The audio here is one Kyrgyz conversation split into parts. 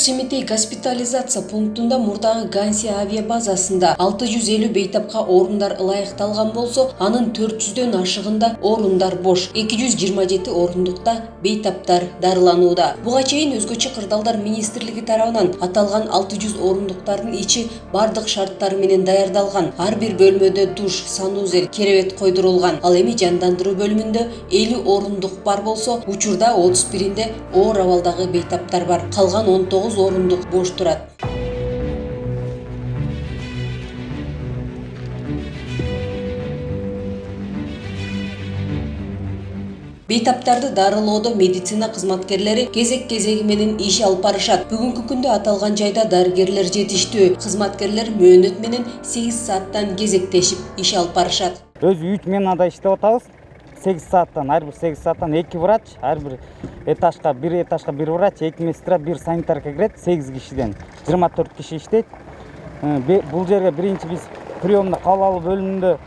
Семетей госпитализация пунктунда мурдагы Ганси авиа базасында 650 бейтапка орундар ылайыкталган болсо, анын 400дөн ашыгында орундар бош. 227 орундукта бейтаптар дарыланууда. Буга чейин Өзгөчө кырдаалдар министрлиги тарабынан аталган 600 орундуктардын ичи бардык шарттары менен даярдалган. Ар бир бөлмөдө душ, санузел, керебет койдурулган. Ал эми жандандыруу бөлүмүндө 50 орундук бар болсо, учурда 31-inde оор абалдагы бейтаптар бар. Калган 19 орундук бош турат. Бейтаптарды дарылоодо медицина кызматкерлери кезек-кезеги менен иш алып барышат. Бүгүнкү күндө аталган жайда дарыгерлер жетиштүү. Кызматкерлер мөөнөт менен 8 сааттан кезектешип иш алып барышат. Өз үй сменада иштеп атабыз. 8 сааттан, ар бир 8 сааттан 2 врач, ар бир этажга, бир врач, 2 медсестра, 1 санитарка кирет, 8 кишиден 24 киши иштейт. Бул жерге биринчи биз приемда кабыл алуу бөлүмүндө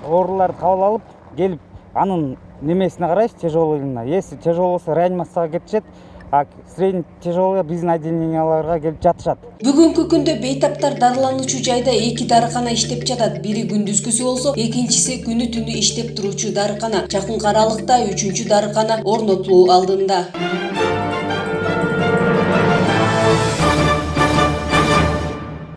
ооруларды кабыл алып, келип анын немесине карайбыз, тяжелыйына. Если тяжелый болсо реанимацияга кетишет, а средний тяжелый биздин отделенияларга келип жатышат. Бүгүнкү күндө бейтаптар дарылануучу жайда 2 дарыкана иштеп жатат. Бири күндүзгүсү болсо, экинчиси күнү-түнү иштеп туручу дарыкана. Жакынкы аралыкта 3-чү дарыкана орнотулуу алдында.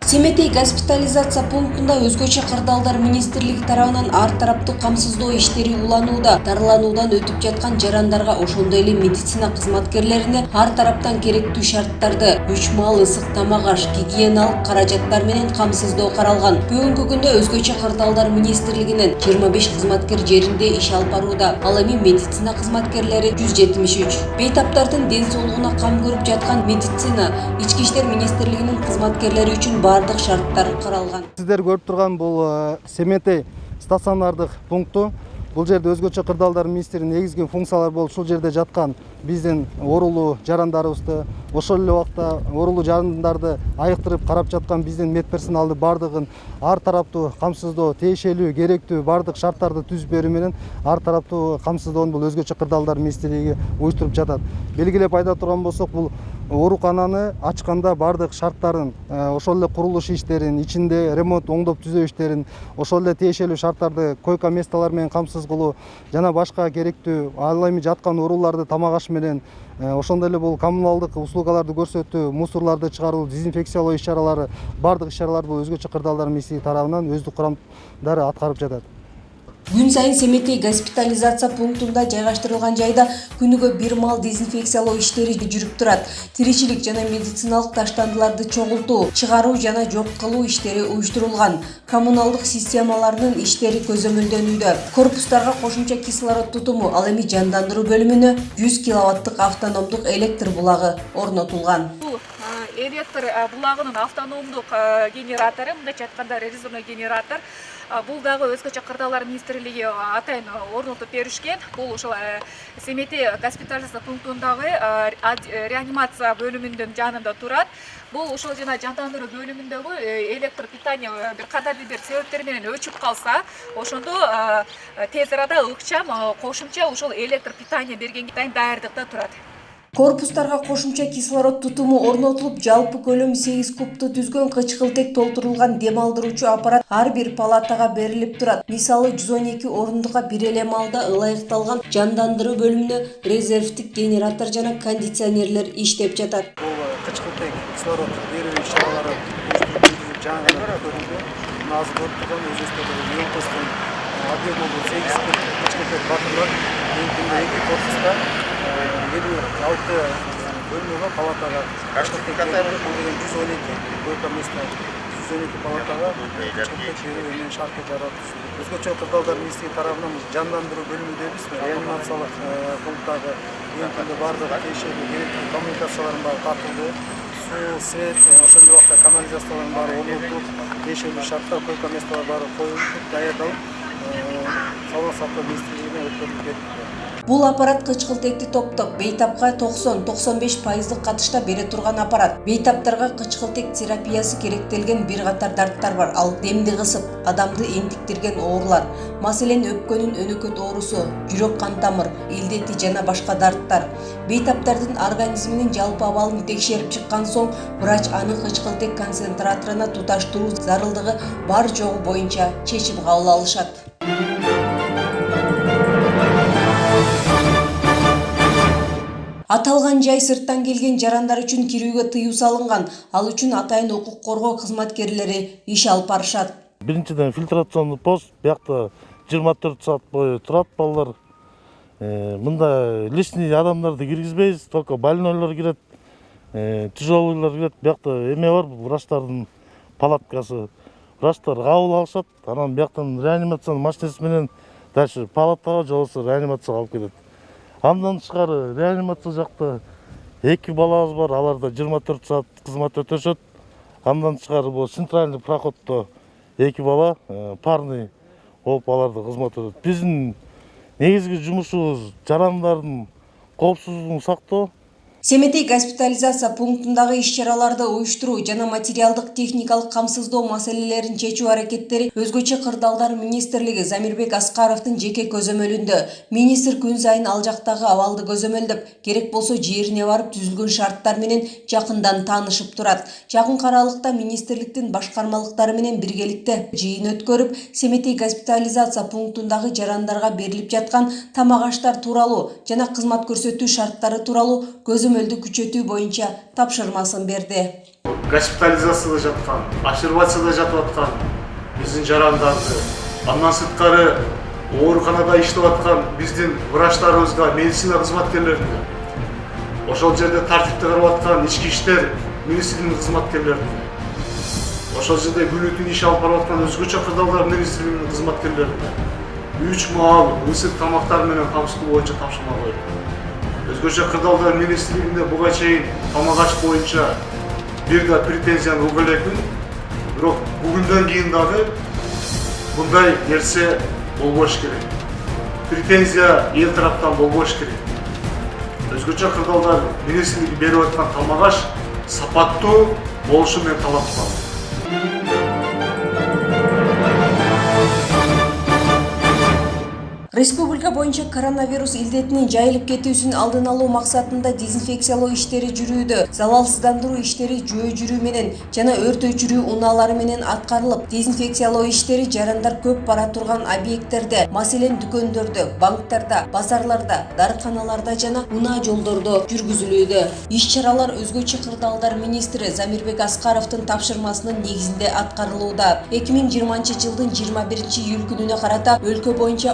Семетей госпитализация пунктунда Өзгөчө кырдаалдар министрлиги тарабынан ар тараптуу камсыздоо иштери уланууда. Дарылануудан өтүп жаткан жарандарга ошондой эле медицина кызматкерлерине ар тараптан керектүү шарттарды, 3 маал ысык тамак аш, гигиеналык каражаттар менен камсыздоо каралган. Бүгүнкү күндө Өзгөчө кырдаалдар министрлигинин 25 кызматкер жеринде иш алып барууда. Ал эми медицина кызматкерлери 173. Бейтаптардын ден соолугуна кам көрүп жаткан медицина, ички иштер министрлигинин кызматкерлери үчүн бардык шарттар каралган. Сиздер көрүп турган бул Семетей стационардык пункту. Бул жерде Өзгөчө кырдаалдар министрлигинин негизги функциялары болуп, ушул жерде жаткан биздин оорулуу жарандарыбызды, ошол эле убакта оорулуу жарандарды айыктырып карап жаткан биздин медперсоналды бардыгын ар тараптуу камсыздоо, тиешелүү, керектүү бардык шарттарды түзүп берүү менен ар тараптуу камсыздоону бул Өзгөчө кырдаалдар министрлиги уюштуруп жатат. Белгилеп айта турган болсок, бул оорукананы ачканда бардык шарттарын, ошол эле курулуш иштерин, ичинде ремонт, оңдоп түзөө иштерин, ошол эле тиешелүү шарттарды койка месталар менен камсыз кылуу жана башка керектүү ал эми жаткан ооруларды тамак аш менен, ошондой эле бул коммуналдык услугаларды көрсөтүү, мусорларды чыгаруу, дезинфекциялоо иш-чаралары, бардык иш-чараларды бул Өзгөчө кырдаалдар министрлиги тарабынан өздүк курамдары аткарып жатат. Күн сайын Семетей госпитализация пунктунда жайгаштырылган жайда күнүгө 1 маал дезинфекциялоо иштери жүрүп турат. Тиричилик жана медициналык таштандыларды чогултуу, чыгаруу жана жок кылуу иштери уюштурулган. Коммуналдык системаларынын иштери көзөмөлдөнүүдө. Корпустарга кошумча кислород тутуму, ал эми жандандыруу бөлүмүнө 100 киловаттык автономдук электр булагы орнотулган. Электр булагынын автономдук генератору, мындайча айтканда резервный генератор. Бул дагы Өзгөчө кырдаалдар министрлиги атайын орнотуп беришкен. Бул ошол Семетей госпитализация пунктундагы реанимация бөлүмүнүн жанында турат. Бул ошол жана жандандыруу бөлүмүндөгү электр питание бир кандайдыр бир себептер менен өчүп калса, ошондо тез арада ыкчам кошумча ошол электр питание бергенге даярдыкта турат. Корпустарга кошумча кислород тутуму орнотулуп, жалпы көлөмү 8 кубту түзгөн кычкылтек толтурулган дем алдыруучу аппарат ар бир палатага берилип турат. Мисалы 112 орундукка бир эле маалда ылайыкталган жандандыруу бөлүмүнө резервдик генератор жана кондиционерлер иштеп жатат. Бул кычкылтек кислород берүү иш-чаралары уюштуруп жаңы гана көрүндү. Азыр көрүп турган өзүбүздө емкостун объему 8 куб кычкылтек батырлар. Эки корпуста 56 бөлмөгө палатага кычкылтек берүү, бул деген 112 койка место, 112 палатага кычкылтек берүү менен шарты жаратылды. Өзгөчө кырдаалдар министрлиги тарабынан жандандыруу бөлүмүндөгү реанимациялык пункттагы эң бардык тиешелүү керектүү коммуникациялардын баары тартылды. Суу, свет, ошол эле убакта канализациялардын баары орнотулуп, тиешелүү шарттар, койка месталар баары коюлуп, даярдалып, саламат сактоо министрлигине өткөрүлүп кетти. Бул аппарат кычкылтекти топтоп, бейтапка 90-95% катышта бере турган аппарат. Бейтаптарга кычкылтек терапиясы керектелген бир катар дарттар бар. Ал демди кысып, адамды энтиктирген оорулар, маселен өпкөнүн өнөкөт оорусу, жүрөк кан тамыр, илдети жана башка дарттар. Бейтаптардын организминин жалпы абалын текшерип чыккан соң, врач анын кычкылтек концентраторуна туташтыруу зарылдыгы бар жогу боюнча чечим кабыл алышат. Аталган жай сырттан келген жарандар үчүн кирүүгө тыюу салынган. Ал үчүн атайын укук коргоо кызматкерлери иш алып барышат. Биринчиден фильтрационный пост, биякта 24 саат бою турат балдар. Мында лишний адамдарды киргизбейбиз, только больнойлор кирет, тяжелойлор кирет. Биякта эме бар, врачтардын палаткасы. Врачтар кабыл алышат, анан бияктан реанимациянын машинеси менен дальше палатага же болбосо реанимацияга алып кетет. Андан тышкары реанимация жакта 2 балабыз бар, аларда 24 саат кызмат өтөшөт. Андан тышкары бул центральный проходдо 2 бала парный болуп аларды кызмат өтөт. Биздин негизги жумушубуз жарандардын коопсуздугун сактоо. Семетей госпитализация пунктундагы иш-чараларды уюштуруу жана материалдык техникалык камсыздоо маселелерин чечүү аракеттери Өзгөчө кырдаалдар министрлиги Замирбек Аскаровдун жеке көзөмөлүндө. Министр күн сайын ал жактагы абалды көзөмөлдөп, керек болсо жерине барып түзүлгөн шарттар менен жакындан таанышып турат. Жакынкы аралыкта министрликтин башкармалыктары менен биргеликте жыйын өткөрүп, Семетей госпитализация пунктундагы жарандарга берилип жаткан тамак аштар тууралуу жана кызмат көрсөтүү шарттары тууралуу көзөмөлдү күчөтүү боюнча тапшырмасын берди. Госпитализацияда жаткан, обсервацияда жатып аткан биздин жарандарды, андан сырткары ооруканада иштеп аткан биздин врачтарыбызга, медицина кызматкерлерине, ошол жерде тартипти карап аткан ички иштер министрлигинин кызматкерлерине, ошол жерде күнү түн иш алып барып аткан Өзгөчө кырдаалдар министрлигинин кызматкерлерине 3 маал ысык тамактар менен камсыздоо боюнча тапшырма коюлду. Өзгөчө кырдаалдар министрлигинде буга чейин тамак аш боюнча бир да претензияны уга элекмин. Бирок бүгүндөн кийин дагы мындай нерсе болбош керек. Претензия эл тараптан болбош керек. Өзгөчө кырдаалдар министрлиги берип аткан тамак аш сапаттуу болушу мен талап кылам. Республика боюнча коронавирус илдетинин жайылып кетүүсүн алдын алуу максатында дезинфекциялоо иштери жүрүүдө. Залалсыздандыруу иштери жөө жүрүү менен жана өрт өчүрүү унаалары менен аткарылып. Дезинфекциялоо иштери жарандар көп бара турган объекттерде, маселен дүкөндөрдө, банктарда, базарларда, дарыканаларда жана унаа жолдордо жүргүзүлүүдө. Иш-чаралар Өзгөчө кырдаалдар министри Замирбек Аскаровдун тапшырмасынын негизинде аткарылууда. 2020-жылдын 21-июль күнүнө карата өлкө боюнча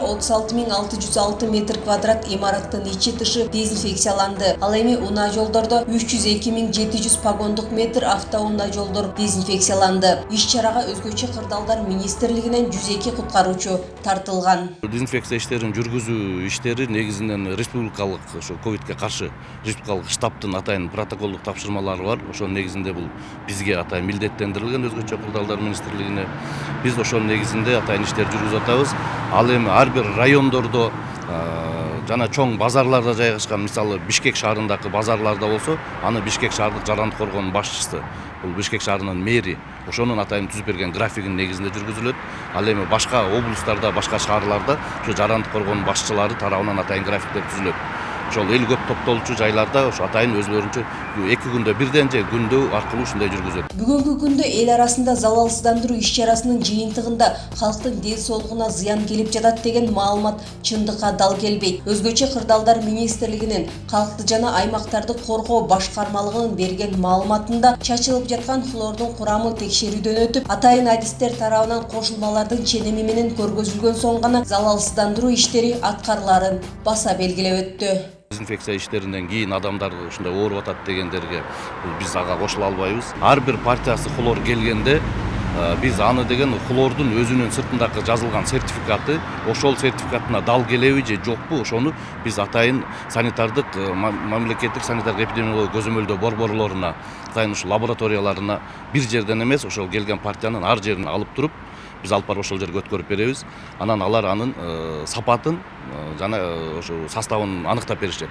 36.606 метр квадрат имараттын ичи тышы дезинфекцияланды. Ал эми унаа жолдордо 302.700 погондук метр автоунаа жолдор дезинфекцияланды. Иш-чарага Өзгөчө кырдаалдар министрлигинен 102 куткаруучу тартылган. Дезинфекция иштерин жүргүзүү иштери негизинен республикалык ошо ковидке каршы республикалык штабтын атайын протоколдук тапшырмалары бар. Ошол негизинде бул бизге атайын милдеттендирилген Өзгөчө кырдаалдар министрлигине. Биз ошол негизинде атайын иштер жүргүзүп атабыз. Ал эми ар бир райондордо жана чоң базарларда жайгашкан, мисалы Бишкек шаарындагы базарларда болсо, аны Бишкек шаардык жарандык коргоонун башчысы, бул Бишкек шаарынын мэри, ошонун атайын түзүп берген графигинин негизинде жүргүзүлөт. Ал эми башка облустарда, башка шаарларда ошо жарандык коргоонун башчылары тарабынан атайын графиктер түзүлөт. Ошол эл көп топтолчу жайларда ошо атайын өзлөрүнчө 2 күндө бирден же күндө аркылуу ушундай жүргүзөт. Бүгүнкү күндө эл арасында залалсыздандыруу иш-чарасынын жыйынтыгында калктын ден соолугуна зыян келип жатат деген маалымат чындыкка дал келбейт. Өзгөчө кырдаалдар министрлигинин калкты жана аймактарды коргоо башкармалыгынын берген маалыматында чачылып жаткан хлордун курамы текшерүүдөн өтүп, атайын адистер тарабынан кошулмалардын ченеми менен көргөзүлгөн соң гана залалсыздандыруу иштери аткарыларын баса белгилеп өттү. Дезинфекция иштеринен кийин адамдар ушундай ооруп атат дегендерге биз ага кошула албайбыз. Ар бир партиясы хлор келгенде биз аны деген хлордун өзүнүн сыртындагы жазылган сертификаты, ошол сертификатына дал келеби же жокпу, ошону биз атайын санитардык мамлекеттик санитардык эпидемиологиялык көзөмөлдөө борборлоруна, атайын ушу лабораторияларына бир жерден эмес, ошол келген партиянын ар жерин алып туруп, биз алып барып ошол жерге өткөрүп беребиз. Анан алар анын сапатын жана ошо составын аныктап беришет.